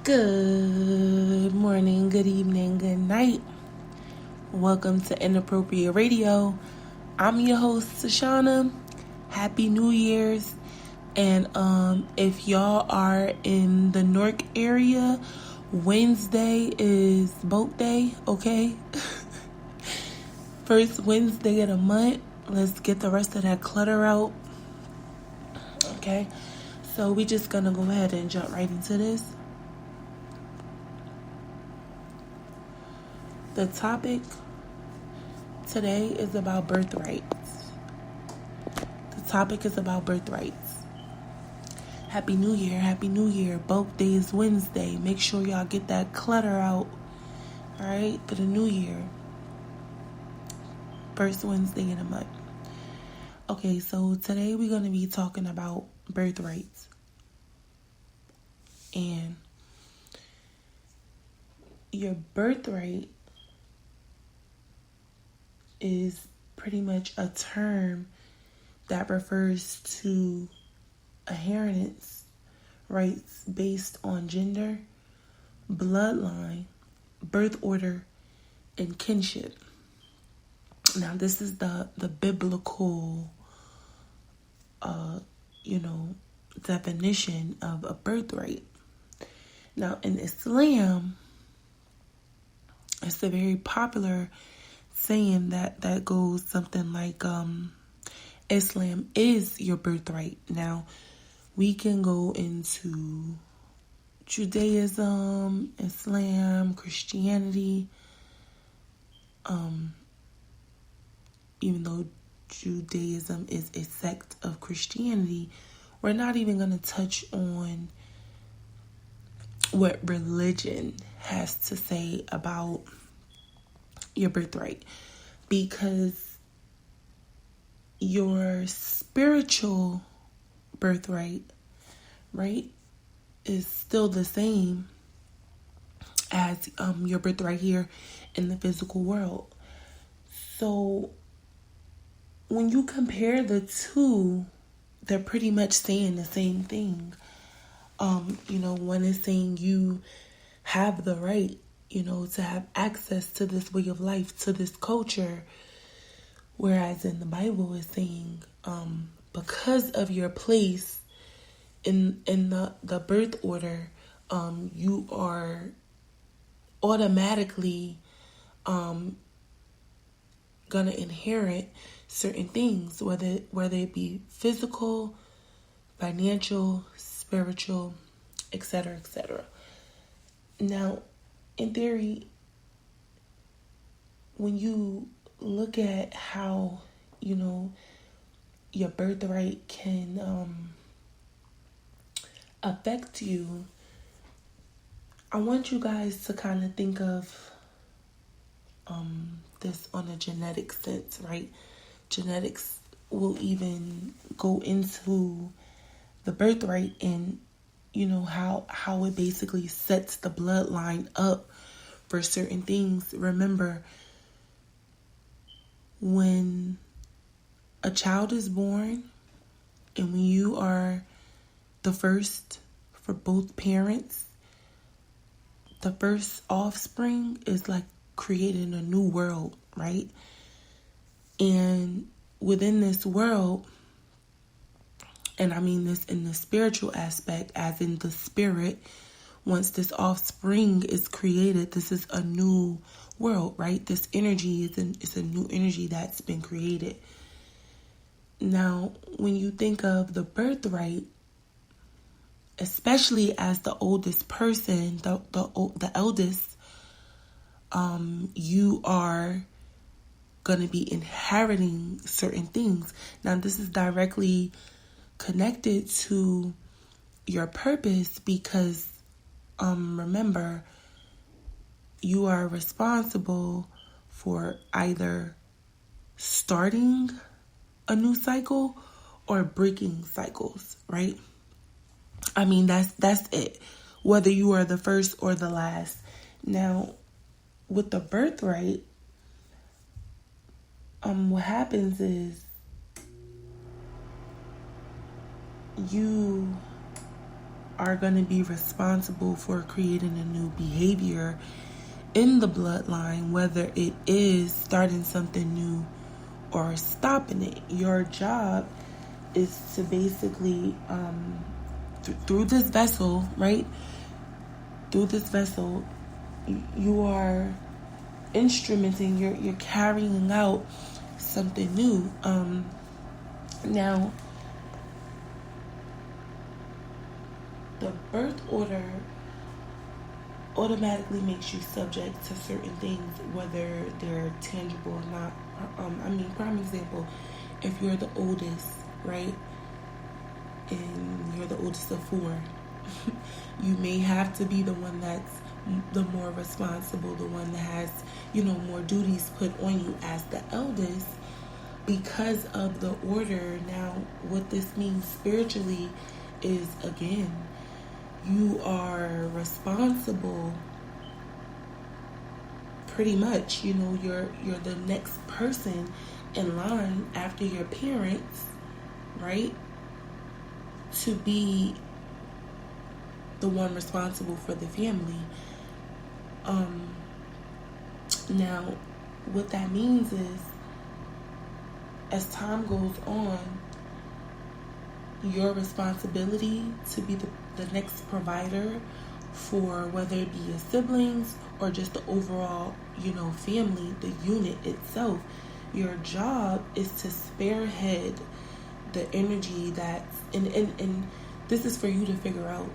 Good morning, good evening, good night. Welcome to Inappropriate Radio. I'm your host, Sashana. Happy New Year's. And if y'all are in the Newark area, Wednesday is boat day, okay? First Wednesday of the month. Let's get the rest of that clutter out. Okay? So we just gonna go ahead and jump right into this. The topic today is about birthrights. The topic is about birthrights. Happy New Year, Happy New Year. Both days Wednesday. Make sure y'all get that clutter out, alright, for the new year. First Wednesday in the month. Okay, so today we're going to be talking about birthrights. And your birthright is pretty much a term that refers to inheritance rights based on gender, bloodline, birth order, and kinship. Now, this is the biblical, definition of a birthright. Now, in Islam, it's a very popular saying that goes something like, Islam is your birthright. Now, we can go into Judaism, Islam, Christianity, even though Judaism is a sect of Christianity, we're not even going to touch on what religion has to say about your birthright, because your spiritual birthright, right, is still the same as your birthright here in the physical world. So when you compare the two, they're pretty much saying the same thing. One is saying you have the right, to have access to this way of life, to this culture. Whereas in the Bible is saying, because of your place in the birth order, you are automatically gonna inherit certain things, whether it be physical, financial, spiritual, etc., etc. Now, in theory, when you look at how, your birthright can affect you, I want you guys to kind of think of this on a genetic sense, right? Genetics will even go into the birthright and, how it basically sets the bloodline up for certain things. Remember, when a child is born and when you are the first for both parents, the first offspring is like creating a new world, right? And within this world, and I mean this in the spiritual aspect, as in the spirit, once this offspring is created, this is a new world, right? This energy is a new energy that's been created. Now, when you think of the birthright, especially as the oldest person, the eldest, you are going to be inheriting certain things. Now, this is directly connected to your purpose because, remember, you are responsible for either starting a new cycle or breaking cycles, right? I mean, that's it. Whether you are the first or the last. Now, with the birthright, what happens is you are going to be responsible for creating a new behavior in the bloodline, whether it is starting something new or stopping it. Your job is to basically, through this vessel, right? Through this vessel, you are instrumenting, you're carrying out something new. Now, the birth order automatically makes you subject to certain things, whether they're tangible or not. Prime example, if you're the oldest, right, and you're the oldest of four, you may have to be the one that's the more responsible, the one that has, more duties put on you as the eldest because of the order. Now, what this means spiritually is, again, you are responsible pretty much. You're the next person in line after your parents, right, to be the one responsible for the family. Now, what that means is, as time goes on, your responsibility to be the next provider for whether it be your siblings or just the overall, family, the unit itself. Your job is to spearhead the energy that's, and this is for you to figure out.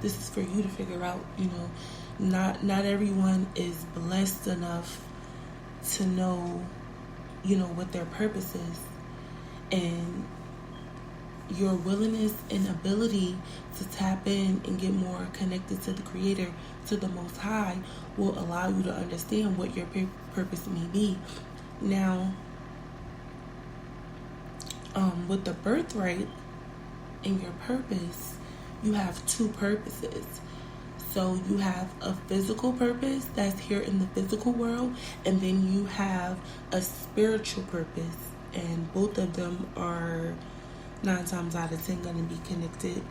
This is for you to figure out, not everyone is blessed enough to know, what their purpose is. And your willingness and ability to tap in and get more connected to the Creator, to the Most High, will allow you to understand what your purpose may be. Now, with the birthright and your purpose, you have two purposes. So you have a physical purpose that's here in the physical world, and then you have a spiritual purpose, and both of them are 9 times out of 10 going to be connected.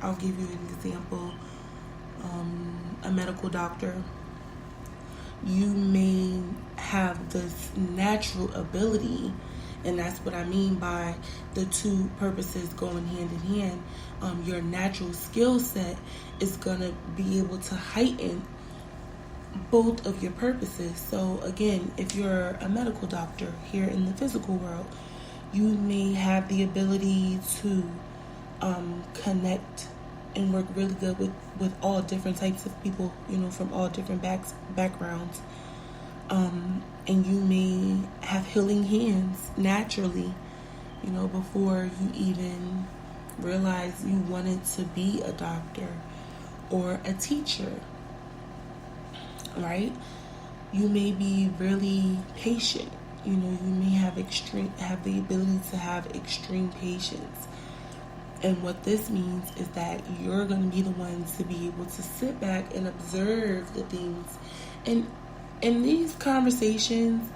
I'll give you an example. A medical doctor, you may have this natural ability, and that's what I mean by the two purposes going hand in hand. Your natural skill set is going to be able to heighten both of your purposes. So again, if you're a medical doctor here in the physical world, you may have the ability to connect and work really good with all different types of people, from all different backgrounds. And you may have healing hands naturally, before you even realize you wanted to be a doctor or a teacher, right? You may be really patient. You may have the ability to have extreme patience. And what this means is that you're going to be the ones to be able to sit back and observe the things. And these conversations,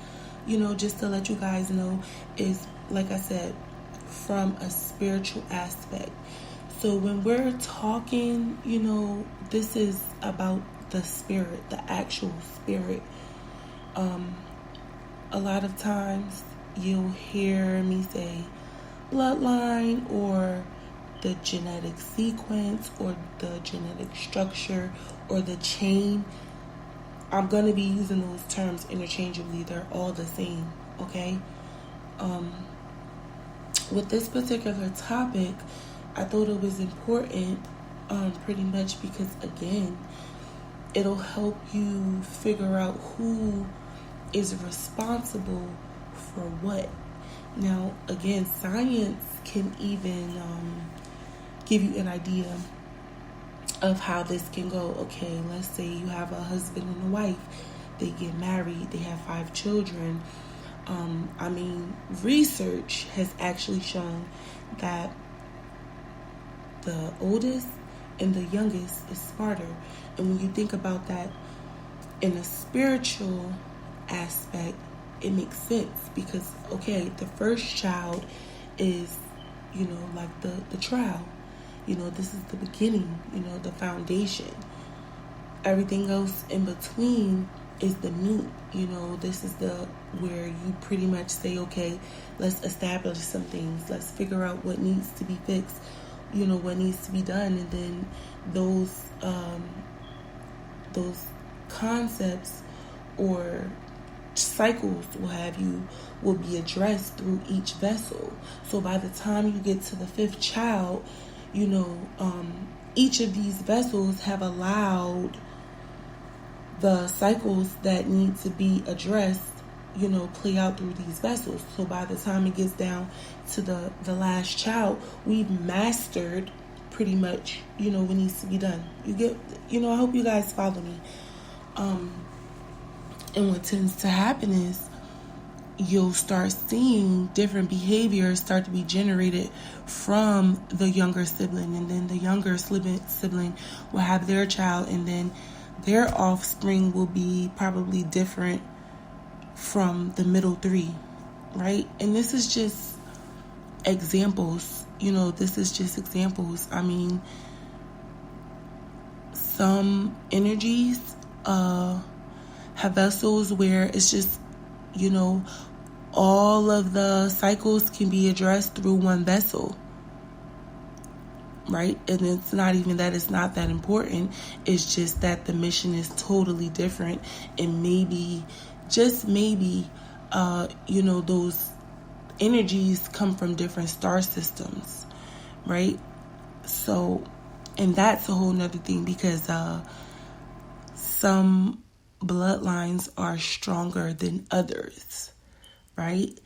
just to let you guys know, is, like I said, from a spiritual aspect. So when we're talking, this is about the spirit, the actual spirit. A lot of times you'll hear me say bloodline, or the genetic sequence, or the genetic structure, or the chain. I'm going to be using those terms interchangeably. They're all the same, okay? With this particular topic, I thought it was important, pretty much because, again, it'll help you figure out who is responsible for what. Now, again, science can even give you an idea of how this can go. Okay, let's say you have a husband and a wife. They get married. They have 5 children. Research has actually shown that the oldest and the youngest is smarter. And when you think about that in a spiritual aspect, it makes sense, because, okay, the first child is, like the trial. This is the beginning, the foundation. Everything else in between is the meat. This is where you pretty much say, okay, let's establish some things. Let's figure out what needs to be fixed, what needs to be done. And then those concepts or cycles will be addressed through each vessel. So by the time you get to the fifth child, each of these vessels have allowed the cycles that need to be addressed, play out through these vessels. So by the time it gets down to the last child, we've mastered pretty much, what needs to be done. I hope you guys follow me. And what tends to happen is you'll start seeing different behaviors start to be generated from the younger sibling, and then the younger sibling will have their child, and then their offspring will be probably different from the middle three, right? And this is just examples, this is just examples. I mean, some energies have vessels where it's just, all of the cycles can be addressed through one vessel, right? And it's not even that it's not that important. It's just that the mission is totally different. And maybe, just maybe, those energies come from different star systems, right? So, and that's a whole nother thing, because some bloodlines are stronger than others, right?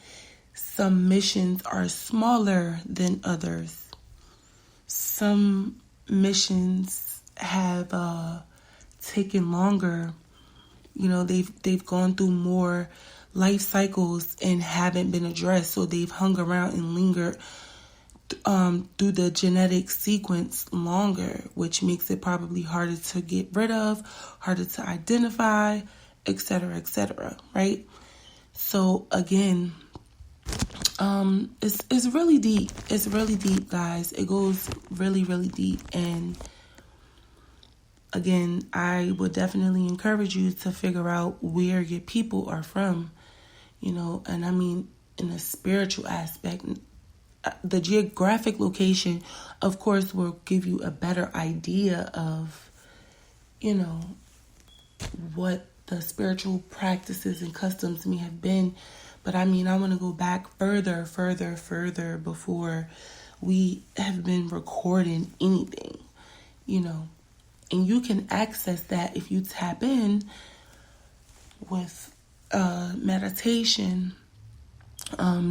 Some missions are smaller than others. Some missions have taken longer. They've gone through more life cycles and haven't been addressed, so they've hung around and lingered through the genetic sequence longer, which makes it probably harder to get rid of, harder to identify, etc., right? So again, it's really deep. It's really deep, guys. It goes really, really deep. And again, I would definitely encourage you to figure out where your people are from, and I mean, in a spiritual aspect. The geographic location, of course, will give you a better idea of, what the spiritual practices and customs may have been. But I mean, I want to go back further before we have been recording anything, And you can access that if you tap in with meditation,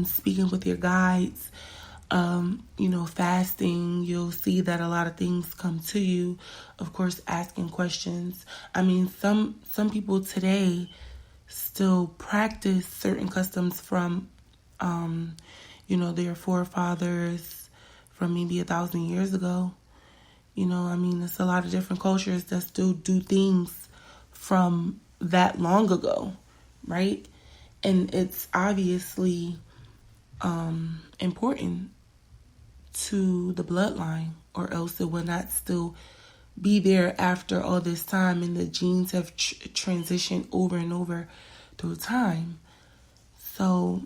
speaking with your guides, fasting. You'll see that a lot of things come to you. Of course, asking questions. I mean, some people today still practice certain customs from, their forefathers from maybe 1,000 years ago. I mean, there's a lot of different cultures that still do things from that long ago, right? And it's obviously important to the bloodline, or else it would not still be there after all this time, and the genes have transitioned over and over through time. So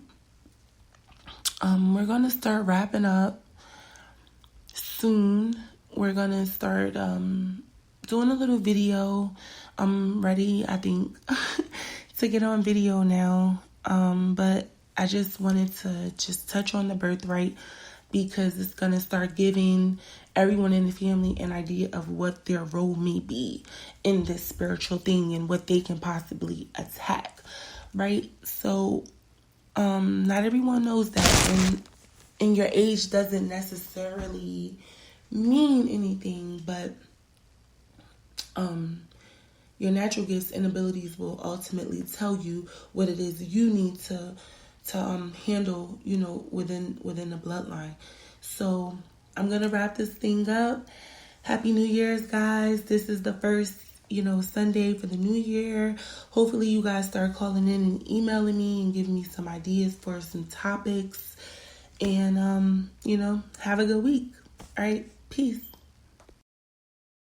we're going to start wrapping up soon. We're going to start doing a little video. I'm ready, I think, to get on video now. But I just wanted to just touch on the birthright, because it's going to start giving everyone in the family an idea of what their role may be in this spiritual thing and what they can possibly attack, right? So, not everyone knows that, and your age doesn't necessarily mean anything, but your natural gifts and abilities will ultimately tell you what it is you need to handle, within the bloodline. So I'm going to wrap this thing up. Happy New Year's, guys. This is the first, Sunday for the new year. Hopefully you guys start calling in and emailing me and giving me some ideas for some topics. And, have a good week. All right. Peace.